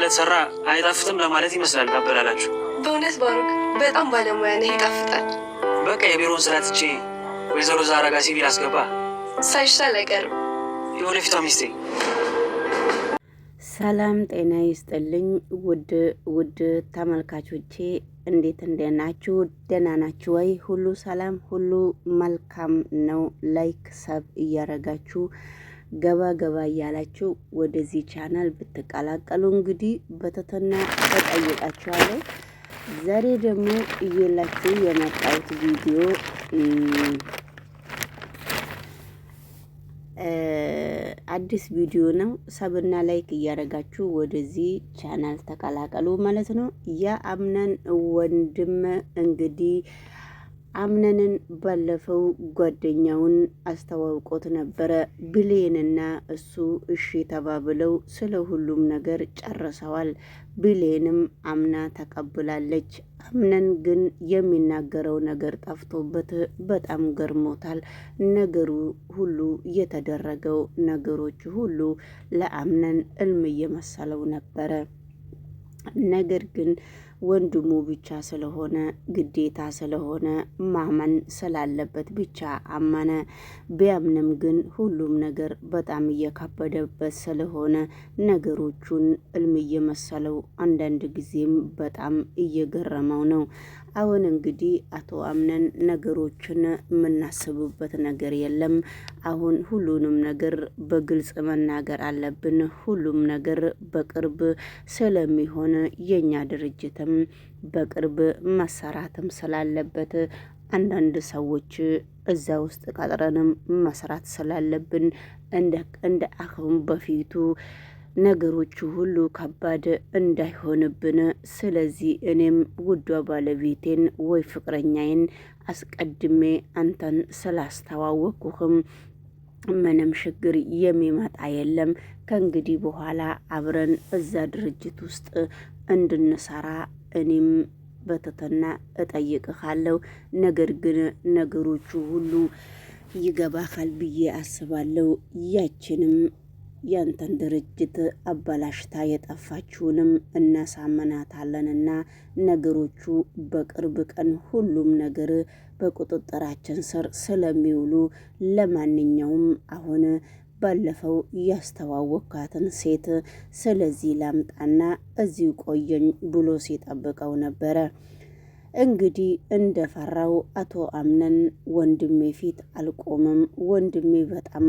ከተሰራ አይጣፍጥም ለማለት ይመስላል አበላላችሁ። በእውነት ባሩክ በጣም ባለሙያ ነህ፣ ይጣፍጣል። በቃ የቢሮውን ስራ ትቼ ወይዘሮ ዛራ ጋር ሲቪል አስገባ ሳይሻል አይቀርም። የወደፊቷ ሚስቴ። ሰላም ጤና ይስጥልኝ ውድ ተመልካቾቼ፣ እንዴት እንደናችሁ? ደህና ናችሁ ወይ? ሁሉ ሰላም፣ ሁሉ መልካም ነው። ላይክ ሰብ እያረጋችሁ ገባ እያላችሁ ወደዚህ ቻናል ብትቀላቀሉ እንግዲህ በትህትና እጠይቃችኋለሁ። ዛሬ ደግሞ እየላችሁ የመጣሁት ቪዲዮ አዲስ ቪዲዮ ነው። ሰብና ላይክ እያደረጋችሁ ወደዚህ ቻናል ተቀላቀሉ ማለት ነው። የአምነን ወንድም እንግዲህ አምነንን ባለፈው ጓደኛውን አስተዋውቆት ነበረ። ብሌንና እሱ እሺ ተባብለው ስለ ሁሉም ነገር ጨርሰዋል። ብሌንም አምና ተቀብላለች። አምነን ግን የሚናገረው ነገር ጠፍቶበት በጣም ገርሞታል። ነገሩ ሁሉ የተደረገው ነገሮች ሁሉ ለአምነን እልም እየመሰለው ነበረ። ነገር ግን ወንድሙ ብቻ ስለሆነ ግዴታ ስለሆነ ማመን ስላለበት ብቻ አመነ። ቢያምንም ግን ሁሉም ነገር በጣም እየከበደበት ስለሆነ ነገሮቹን እልም እየመሰለው አንዳንድ ጊዜም በጣም እየገረመው ነው። አሁን እንግዲህ አቶ አምነን ነገሮችን የምናስብበት ነገር የለም። አሁን ሁሉንም ነገር በግልጽ መናገር አለብን። ሁሉም ነገር በቅርብ ስለሚሆን የኛ ድርጅትም በቅርብ መሰራትም ስላለበት አንዳንድ ሰዎች እዛ ውስጥ ቀጥረንም መስራት ስላለብን እንደ አሁን በፊቱ ነገሮቹ ሁሉ ከባድ እንዳይሆንብን፣ ስለዚህ እኔም ውዷ ባለቤቴን ወይ ፍቅረኛዬን አስቀድሜ አንተን ስላስተዋወቅኩህም ምንም ችግር የሚመጣ የለም። ከእንግዲህ በኋላ አብረን እዛ ድርጅት ውስጥ እንድንሰራ እኔም በትህትና እጠይቅሃለሁ። ነገር ግን ነገሮቹ ሁሉ ይገባሃል ብዬ አስባለሁ። ያችንም ያንተን ድርጅት አበላሽታ የጠፋችውንም እናሳመናታለንና ነገሮቹ በቅርብ ቀን ሁሉም ነገር በቁጥጥራችን ስር ስለሚውሉ ለማንኛውም አሁን ባለፈው ያስተዋወካትን ሴት ስለዚህ ላምጣና እዚሁ ቆየኝ ብሎ ሲጠብቀው ነበረ። እንግዲህ እንደፈራው አቶ አምነን ወንድሜ ፊት አልቆምም፣ ወንድሜ በጣም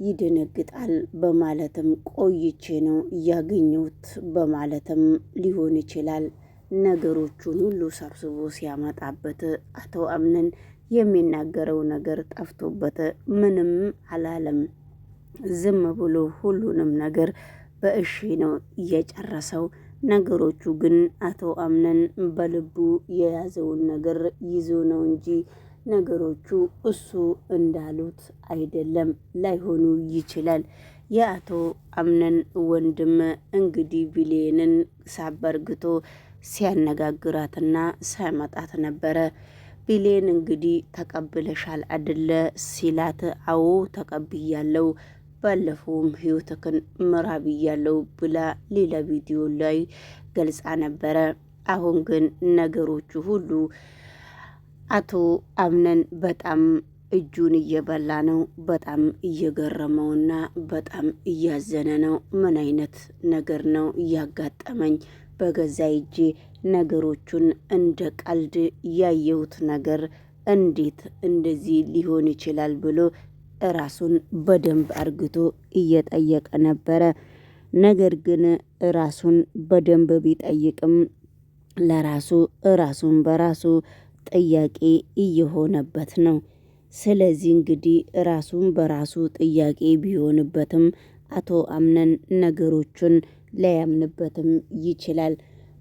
ይደነግጣል በማለትም ቆይቼ ነው ያገኘሁት በማለትም ሊሆን ይችላል ነገሮቹን ሁሉ ሰብስቦ ሲያመጣበት አቶ አምነን የሚናገረው ነገር ጠፍቶበት ምንም አላለም። ዝም ብሎ ሁሉንም ነገር በእሺ ነው እየጨረሰው። ነገሮቹ ግን አቶ አምነን በልቡ የያዘውን ነገር ይዞ ነው እንጂ ነገሮቹ እሱ እንዳሉት አይደለም፣ ላይሆኑ ይችላል። የአቶ አምነን ወንድም እንግዲህ ብሌንን ሳበርግቶ ሲያነጋግራትና ሳያመጣት ነበረ። ብሌን እንግዲህ ተቀብለሻል አደለ ሲላት፣ አዎ ተቀብያለው፣ ባለፈውም ህይወትክን ምራ ብያለው ብላ ሌላ ቪዲዮ ላይ ገልጻ ነበረ። አሁን ግን ነገሮቹ ሁሉ አቶ አምነን በጣም እጁን እየበላ ነው። በጣም እየገረመውና በጣም እያዘነ ነው። ምን አይነት ነገር ነው እያጋጠመኝ? በገዛ እጄ ነገሮቹን እንደ ቀልድ ያየሁት ነገር እንዴት እንደዚህ ሊሆን ይችላል ብሎ ራሱን በደንብ አርግቶ እየጠየቀ ነበረ። ነገር ግን ራሱን በደንብ ቢጠይቅም ለራሱ ራሱን በራሱ ጥያቄ እየሆነበት ነው። ስለዚህ እንግዲህ ራሱን በራሱ ጥያቄ ቢሆንበትም አቶ አምነን ነገሮቹን ላያምንበትም ይችላል።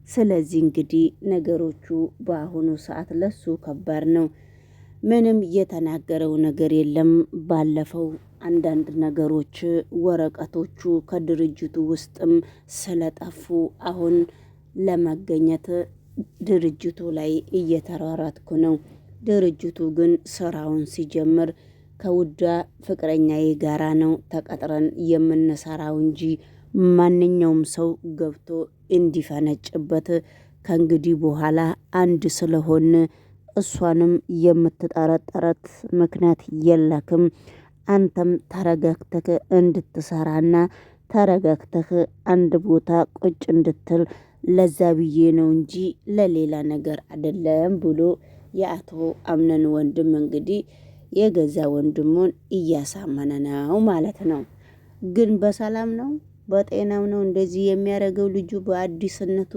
ስለዚህ እንግዲህ ነገሮቹ በአሁኑ ሰዓት ለሱ ከባድ ነው። ምንም የተናገረው ነገር የለም። ባለፈው አንዳንድ ነገሮች ወረቀቶቹ ከድርጅቱ ውስጥም ስለጠፉ አሁን ለመገኘት ድርጅቱ ላይ እየተሯሯጥኩ ነው። ድርጅቱ ግን ስራውን ሲጀምር ከውዳ ፍቅረኛዬ ጋራ ነው ተቀጥረን የምንሰራው እንጂ ማንኛውም ሰው ገብቶ እንዲፈነጭበት ከእንግዲህ በኋላ አንድ ስለሆን እሷንም የምትጠረጠረት ምክንያት የለክም። አንተም ተረጋግተህ እንድትሰራና ተረጋግተህ አንድ ቦታ ቁጭ እንድትል ለዛ ብዬ ነው እንጂ ለሌላ ነገር አይደለም ብሎ የአቶ አምነን ወንድም እንግዲህ የገዛ ወንድሙን እያሳመነ ነው ማለት ነው። ግን በሰላም ነው በጤናው ነው እንደዚህ የሚያደርገው? ልጁ በአዲስነቱ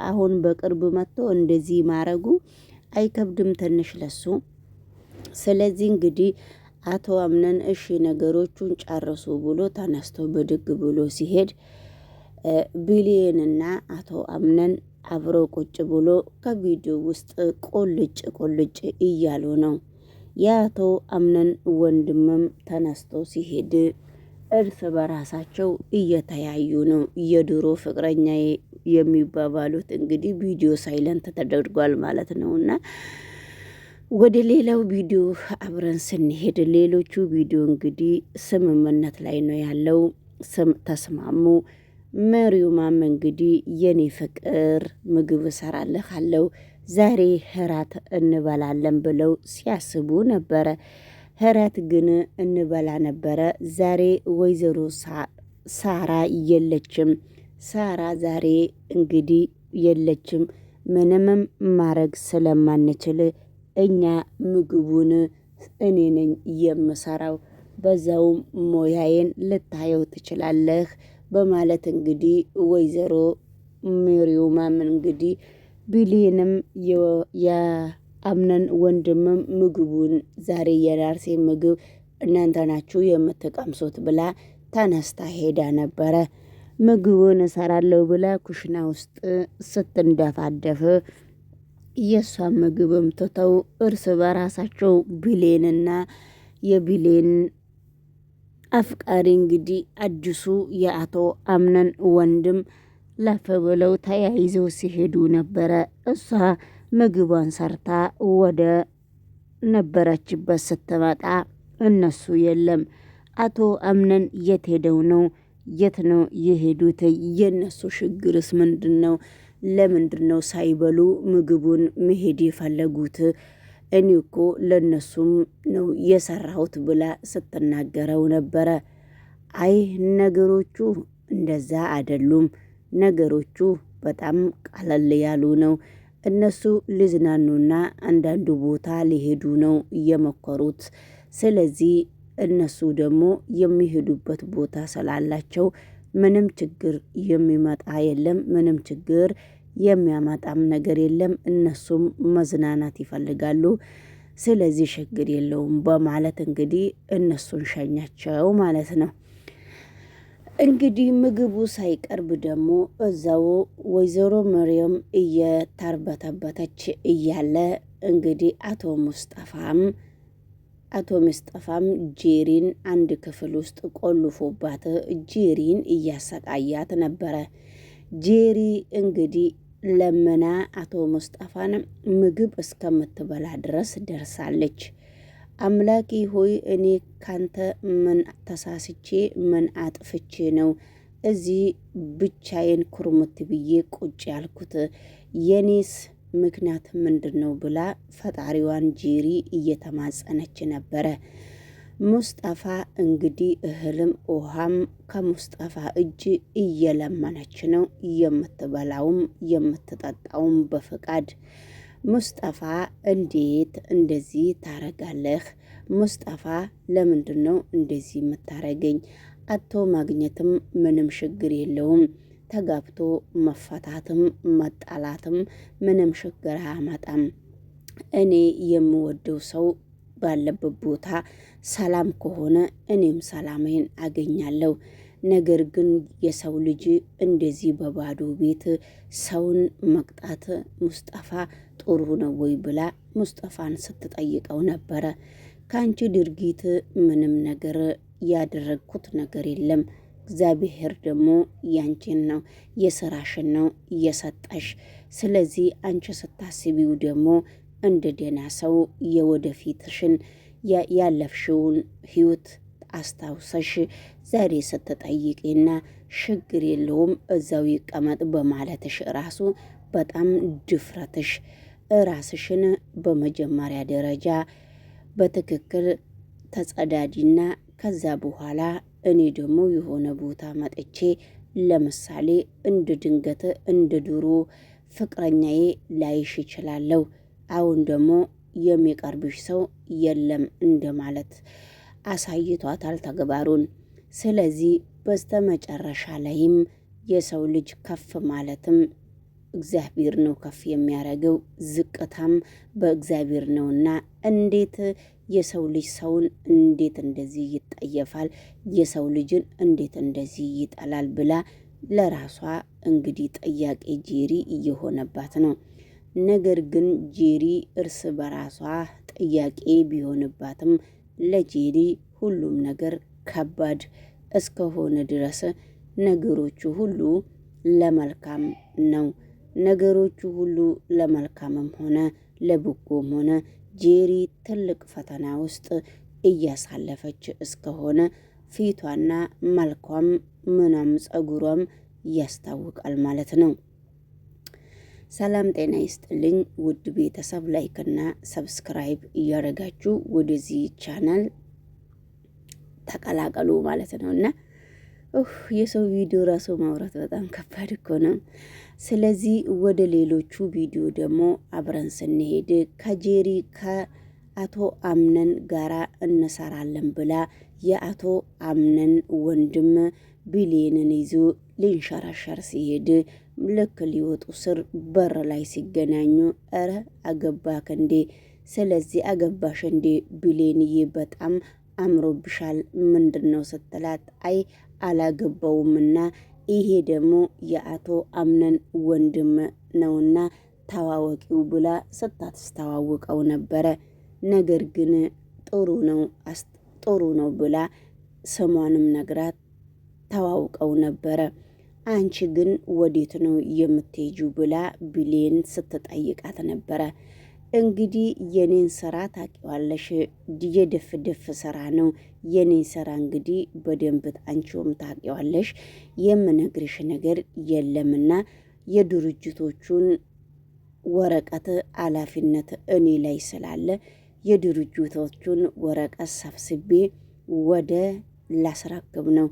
አሁን በቅርብ መጥቶ እንደዚህ ማረጉ አይከብድም ትንሽ ለሱ? ስለዚህ እንግዲህ አቶ አምነን እሺ ነገሮቹን ጨርሱ ብሎ ተነስቶ ብድግ ብሎ ሲሄድ ቢሊየንና አቶ አምነን አብሮ ቁጭ ብሎ ከቪዲዮ ውስጥ ቁልጭ እያሉ ነው። የአቶ አምነን ወንድምም ተነስቶ ሲሄድ እርስ በራሳቸው እየተያዩ ነው። የድሮ ፍቅረኛ የሚባባሉት እንግዲህ ቪዲዮ ሳይለንት ተደርጓል ማለት ነውና ወደ ሌላው ቪዲዮ አብረን ስንሄድ ሌሎቹ ቪዲዮ እንግዲህ ስምምነት ላይ ነው ያለው። ተስማሙ። መሪውማም እንግዲህ የኔ ፍቅር ምግብ እሰራልሃለሁ ዛሬ እራት እንበላለን ብለው ሲያስቡ ነበረ። እራት ግን እንበላ ነበረ። ዛሬ ወይዘሮ ሳራ የለችም። ሳራ ዛሬ እንግዲህ የለችም። ምንምም ማረግ ስለማንችል እኛ ምግቡን እኔ ነኝ የምሰራው፣ በዛውም ሞያዬን ልታየው ትችላለህ በማለት እንግዲህ ወይዘሮ ሜሪውማም እንግዲህ ቢሊንም የአምነን ወንድምም ምግቡን ዛሬ የዳርሴ ምግብ እናንተ ናችሁ የምትቀምሱት ብላ ተነስታ ሄዳ ነበረ። ምግቡን እሰራለሁ ብላ ኩሽና ውስጥ ስትንደፋደፍ የእሷን ምግብም ትተው እርስ በራሳቸው ቢሌንና የቢሌን አፍቃሪ እንግዲህ አዲሱ የአቶ አምነን ወንድም ለፍ ብለው ተያይዘው ሲሄዱ ነበረ። እሷ ምግቧን ሰርታ ወደ ነበረችበት ስትመጣ እነሱ የለም። አቶ አምነን የት ሄደው ነው? የት ነው የሄዱት? የነሱ ችግርስ ምንድን ነው? ለምንድን ነው ሳይበሉ ምግቡን መሄድ የፈለጉት? እኔ እኮ ለነሱም ነው የሰራሁት ብላ ስትናገረው ነበረ። አይ ነገሮቹ እንደዛ አይደሉም። ነገሮቹ በጣም ቀለል ያሉ ነው። እነሱ ሊዝናኑና አንዳንዱ ቦታ ሊሄዱ ነው የሞከሩት። ስለዚህ እነሱ ደግሞ የሚሄዱበት ቦታ ስላላቸው ምንም ችግር የሚመጣ የለም፣ ምንም ችግር የሚያመጣም ነገር የለም። እነሱም መዝናናት ይፈልጋሉ። ስለዚህ ችግር የለውም በማለት እንግዲህ እነሱን ሸኛቸው ማለት ነው። እንግዲህ ምግቡ ሳይቀርብ ደግሞ እዛው ወይዘሮ መርየም እየተርበተበተች እያለ እንግዲህ አቶ ሙስጠፋም ጄሪን አንድ ክፍል ውስጥ ቆልፎባት ጄሪን እያሰቃያት ነበረ። ጄሪ እንግዲህ ለመና አቶ ሙስጠፋን ምግብ እስከምትበላ ድረስ ደርሳለች። አምላኬ ሆይ እኔ ካንተ ምን ተሳስቼ ምን አጥፍቼ ነው እዚህ ብቻዬን ኩርምት ብዬ ቁጭ ያልኩት? የኔስ ምክንያት ምንድን ነው ብላ ፈጣሪዋን ጄሪ እየተማጸነች ነበረ። ሙስጠፋ እንግዲህ እህልም ውሃም ከሙስጠፋ እጅ እየለመነች ነው፣ የምትበላውም የምትጠጣውም በፍቃድ። ሙስጠፋ እንዴት እንደዚህ ታረጋለህ? ሙስጠፋ ለምንድን ነው እንደዚህ የምታረገኝ? አቶ ማግኘትም ምንም ችግር የለውም። ተጋብቶ መፈታትም መጣላትም ምንም ችግር አያመጣም። እኔ የምወደው ሰው ባለበት ቦታ ሰላም ከሆነ እኔም ሰላሜን አገኛለሁ። ነገር ግን የሰው ልጅ እንደዚህ በባዶ ቤት ሰውን መቅጣት ሙስጠፋ ጥሩ ነው ወይ ብላ ሙስጠፋን ስትጠይቀው ነበረ። ከአንቺ ድርጊት ምንም ነገር ያደረግኩት ነገር የለም። እግዚአብሔር ደግሞ ያንቺን ነው የስራሽን ነው እየሰጠሽ። ስለዚህ አንቺ ስታስቢው ደግሞ እንደ ደህና ሰው የወደፊትሽን ያለፍሽውን ህይወት አስታውሰሽ ዛሬ ስትጠይቂና ችግር የለውም እዛው ይቀመጥ በማለትሽ ራሱ በጣም ድፍረትሽ። ራስሽን በመጀመሪያ ደረጃ በትክክል ተጸዳዲና ከዛ በኋላ እኔ ደግሞ የሆነ ቦታ መጥቼ ለምሳሌ እንደ ድንገት እንደ ድሮ ፍቅረኛዬ ላይሽ ይችላለሁ። አሁን ደግሞ የሚቀርብሽ ሰው የለም እንደማለት አሳይቷታል ተግባሩን። ስለዚህ በስተመጨረሻ ላይም የሰው ልጅ ከፍ ማለትም እግዚአብሔር ነው ከፍ የሚያደርገው፣ ዝቅታም በእግዚአብሔር ነውና እንዴት የሰው ልጅ ሰውን እንዴት እንደዚህ ይጠየፋል፣ የሰው ልጅን እንዴት እንደዚህ ይጠላል ብላ ለራሷ እንግዲህ ጥያቄ ጄሪ እየሆነባት ነው። ነገር ግን ጄሪ እርስ በራሷ ጥያቄ ቢሆንባትም ለጄሪ ሁሉም ነገር ከባድ እስከሆነ ድረስ ነገሮቹ ሁሉ ለመልካም ነው። ነገሮቹ ሁሉ ለመልካምም ሆነ ለበጎም ሆነ ጄሪ ትልቅ ፈተና ውስጥ እያሳለፈች እስከሆነ ፊቷና መልኳም ምናም ጸጉሯም ያስታውቃል ማለት ነው። ሰላም ጤና ይስጥልኝ ውድ ቤተሰብ፣ ላይክና ሰብስክራይብ እያደረጋችሁ ወደዚህ ቻናል ተቀላቀሉ ማለት ነውና የሰው ቪዲዮ ራሱ ማውራት በጣም ከባድ እኮ ነው። ስለዚህ ወደ ሌሎቹ ቪዲዮ ደግሞ አብረን ስንሄድ ከጄሪ ከአቶ አምነን ጋራ እንሰራለን ብላ የአቶ አምነን ወንድም ቢሌንን ይዞ ሊንሸራሸር ሲሄድ ልክ ሊወጡ ስር በር ላይ ሲገናኙ እረ አገባክ እንዴ? ስለዚህ አገባሽ እንዴ? ቢሌንዬ በጣም አምሮብሻል ምንድን ነው ስትላት፣ አይ አላገባውምና ይሄ ደግሞ የአቶ አምነን ወንድም ነውና ተዋወቂው ብላ ስታስተዋውቀው ነበረ። ነገር ግን ጥሩ ነው ብላ ስሟንም ነግራት ተዋውቀው ነበረ። አንቺ ግን ወዴት ነው የምትሄጂው ብላ ቢሌን ስትጠይቃት ነበረ። እንግዲህ የኔን ስራ ታውቂዋለሽ፣ የድፍ ስራ ነው የኔን ስራ እንግዲህ በደንብ አንቺውም ታውቂዋለሽ። የምነግርሽ ነገር የለምና የድርጅቶቹን ወረቀት ኃላፊነት እኔ ላይ ስላለ የድርጅቶቹን ወረቀት ሰብስቤ ወደ ላስረክብ ነው።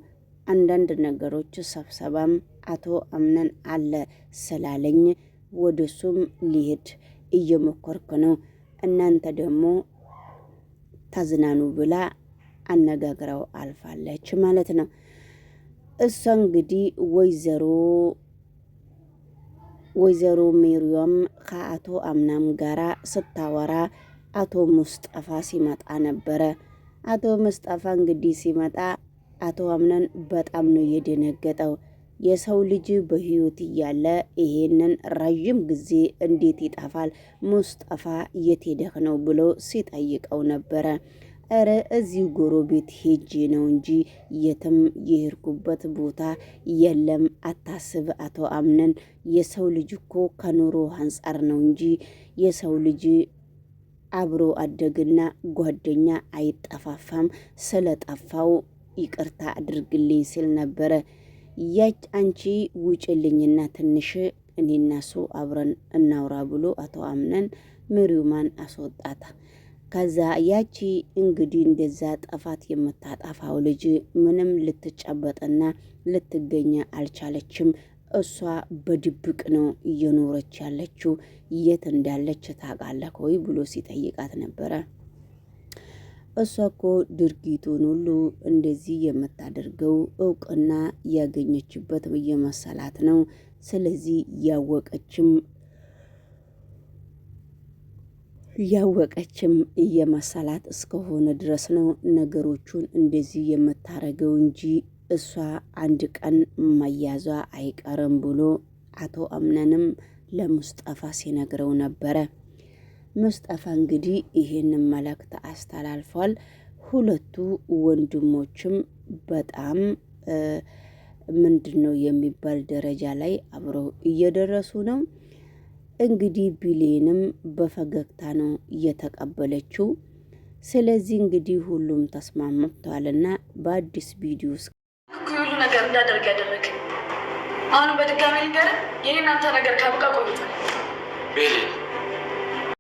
አንዳንድ ነገሮች ሰብሰባም አቶ አምነን አለ ስላለኝ ወደሱም ሊሄድ እየሞከርኩ ነው። እናንተ ደግሞ ተዝናኑ ብላ አነጋግረው አልፋለች ማለት ነው። እሷ እንግዲህ ወይዘሮ ሜሪያም ከአቶ አምናም ጋራ ስታወራ አቶ ሙስጠፋ ሲመጣ ነበረ። አቶ ሙስጠፋ እንግዲህ ሲመጣ አቶ አምነን በጣም ነው የደነገጠው። የሰው ልጅ በህይወት እያለ ይሄንን ረዥም ጊዜ እንዴት ይጠፋል? ሙስጠፋ የት ሄደህ ነው ብሎ ሲጠይቀው ነበረ። እረ እዚሁ ጎረቤት ሄጄ ነው እንጂ የትም የሄድኩበት ቦታ የለም፣ አታስብ አቶ አምነን። የሰው ልጅ እኮ ከኑሮ አንጻር ነው እንጂ የሰው ልጅ አብሮ አደግና ጓደኛ አይጠፋፋም። ስለጠፋው ይቅርታ አድርግልኝ ሲል ነበረ። ያች አንቺ ውጭልኝና ትንሽ እኔና እሱ አብረን እናውራ ብሎ አቶ አምነን ምሪውማን አስወጣታ። ከዛ ያቺ እንግዲህ እንደዛ ጠፋት የምታጠፋው ልጅ ምንም ልትጨበጥና ልትገኘ አልቻለችም። እሷ በድብቅ ነው እየኖረች ያለችው። የት እንዳለች ታውቃለህ ወይ ብሎ ሲጠይቃት ነበረ። እሷ እኮ ድርጊቱን ሁሉ እንደዚህ የምታደርገው እውቅና ያገኘችበት እየመሰላት ነው። ስለዚህ ያወቀችም እየመሰላት እስከሆነ ድረስ ነው ነገሮቹን እንደዚህ የምታረገው እንጂ እሷ አንድ ቀን መያዟ አይቀርም ብሎ አቶ አምነንም ለሙስጠፋ ሲነግረው ነበረ። ሙስጠፋ እንግዲህ ይሄንን መልእክት አስተላልፏል። ሁለቱ ወንድሞችም በጣም ምንድነው የሚባል ደረጃ ላይ አብረው እየደረሱ ነው። እንግዲህ ቢሌንም በፈገግታ ነው እየተቀበለችው። ስለዚህ እንግዲህ ሁሉም ተስማምተዋልና በአዲስ ቪዲዮ ሁሉ ነገር እንዳደርግ ያደረገ አሁን በድጋሚ ልንገርህ የኔ እናንተ ነገር ካብቃ ቆይቷል። ቤሌ